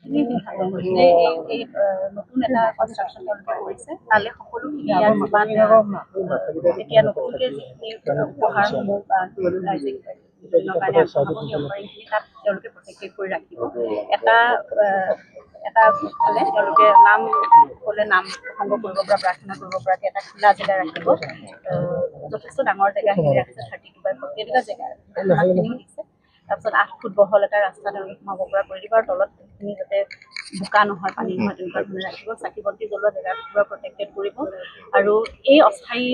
যিমানখিনি যে এই নতুন এটা কনষ্ট্ৰাকশ্যন তেওঁলোকে কৰিছে তালৈ সকলোখিনি ইয়াত যিমান এতিয়া নতুনকৈ যিখিনি উপহাৰসমূহ বা ৰাইজিক বিভিন্ন কাৰণে আগবঢ়াব সেই উপহাৰখিনি তাত তেওঁলোকে প্ৰটেক্টেড কৰি ৰাখিব। এটা ফালে তেওঁলোকে নাম সকলোৱে নাম প্ৰসংগ কৰিব পৰা প্ৰাৰ্থনা কৰিব পৰাকৈ এটা খোলা জেগা ৰাখিব। যথেষ্ট ডাঙৰ জেগা সেইখিনি ৰাখিছে 32/40 এনেকুৱা জেগা সিমানখিনি দিছে। তাৰপিছত 8 ফুট বহল এটা ৰাস্তা তেওঁলোকে সোমাব পৰা কৰি দিব আৰু তলত সেইখিনি যাতে বোকা নহয় পানী নহয় তেনেকুৱা ধৰণে ৰাখিব। চাকি বন্তি জ্বলোৱা জেগাটো প্ৰটেক্টেড কৰিব আৰু এই অস্থায়ী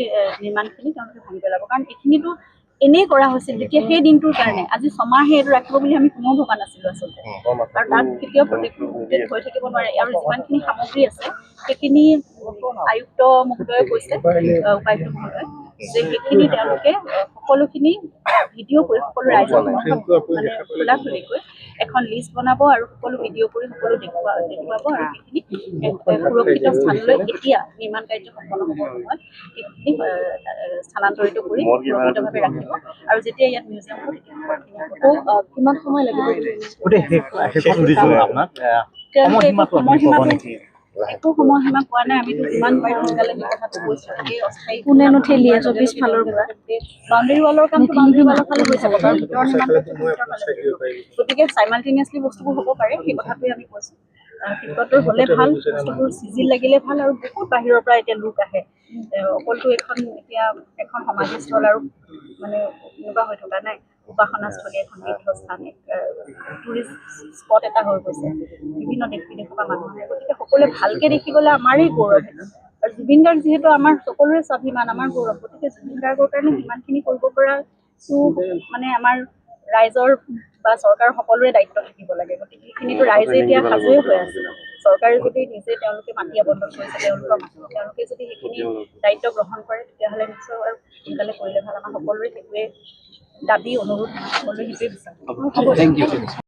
নিৰ্মাণখিনি তেওঁলোকে ভাঙি পেলাব। কাৰণ এইখিনিতো এনেই কৰা হৈছিল যেতিয়া সেই দিনটোৰ কাৰণে আজি ছমাহে এইটো ৰাখিব বুলি আমি কোনেও ভবা নাছিলোঁ আচলতে। আৰু তাত কেতিয়াও প্ৰটেক্টেড হৈ থাকিব নোৱাৰে আৰু যিমানখিনি সামগ্ৰী আছে সেইখিনি আয়ুক্ত মহোদয়ে কৈছে উপায়ুক্ত মহোদয়ে যে সেইখিনি তেওঁলোকে সকলোখিনি ভিডিঅ' কৰি সকলো ৰাইজৰ মানে খোলাখুলিকৈ এখন লিষ্ট বনাব আৰু সকলো ভিডিঅ' কৰি সকলো দেখুৱাব আৰু সেইখিনি সুৰক্ষিত স্থানলৈ এতিয়া নিৰ্মাণ কাৰ্য সম্পন্ন হ'বৰ সময়ত সেইখিনি স্থানান্তৰিত কৰি সুৰক্ষিতভাৱে ৰাখিব আৰু যেতিয়া ইয়াত মিউজিয়াম হ'ব তেতিয়া কিমান সময় লাগিব একো সময়সীমা পোৱা নাই। আমিতো যিমান পাৰি সোনকালে সেই কথাটো কৈছোঁ। এই অস্থায়ী কোনেনো ঠেলি আছে পিছ ফালৰ পৰা বাউণ্ডেৰী ৱালৰ কামটো বাউণ্ডেৰী ৱালৰ ফালে হৈ যাব কাৰণ ভিতৰৰ নিৰ্মাণ গতিকে চাইমাল্টেনিয়াছলি বস্তুবোৰ হ'ব পাৰে সেই কথাটোৱে আমি কৈছোঁ। শিল্পটোৰ হ'লে ভাল, বস্তুবোৰ চিজিল লাগিলে ভাল আৰু বহুত বাহিৰৰ পৰা এতিয়া লোক আহে। অকলটো এতিয়া এখন সমাধিস্থল আৰু মানে এনেকুৱা হৈ থকা নাই। উপাসনাস্থলী এখন তীৰ্থস্থান টুৰিষ্ট স্পট এটা হৈ গৈছে। বিভিন্ন দেশ বিদেশৰ পৰা মানুহ আহে। গতিকে সকলোৱে ভালকৈ দেখি গ'লে আমাৰেই গৌৰৱ সেইটো। আৰু জুবিন গাৰ্গ যিহেতু আমাৰ সকলোৰে স্বাভিমান আমাৰ গৌৰৱ। গতিকে জুবিন গাৰ্গৰ কাৰণে সিমানখিনি কৰিব পৰাটো মানে আমাৰ ৰাইজৰ বা চৰকাৰৰ সকলোৰে দায়িত্ব থাকিব লাগে। গতিকে সেইখিনিতো ৰাইজে এতিয়া সাজুৱে হৈ আছে। চৰকাৰে যদি নিজে তেওঁলোকে মাটি আবণ্টন কৰিছে তেওঁলোকে যদি সেইখিনি দায়িত্ব গ্ৰহণ কৰে তেতিয়াহ'লে নিশ্চয় আৰু সোনকালে কৰিলে ভাল। আমাৰ সকলোৰে সেইটোৱে দাবী অনুৰোধ সকলোৱে সেইটোৱে বিচাৰে।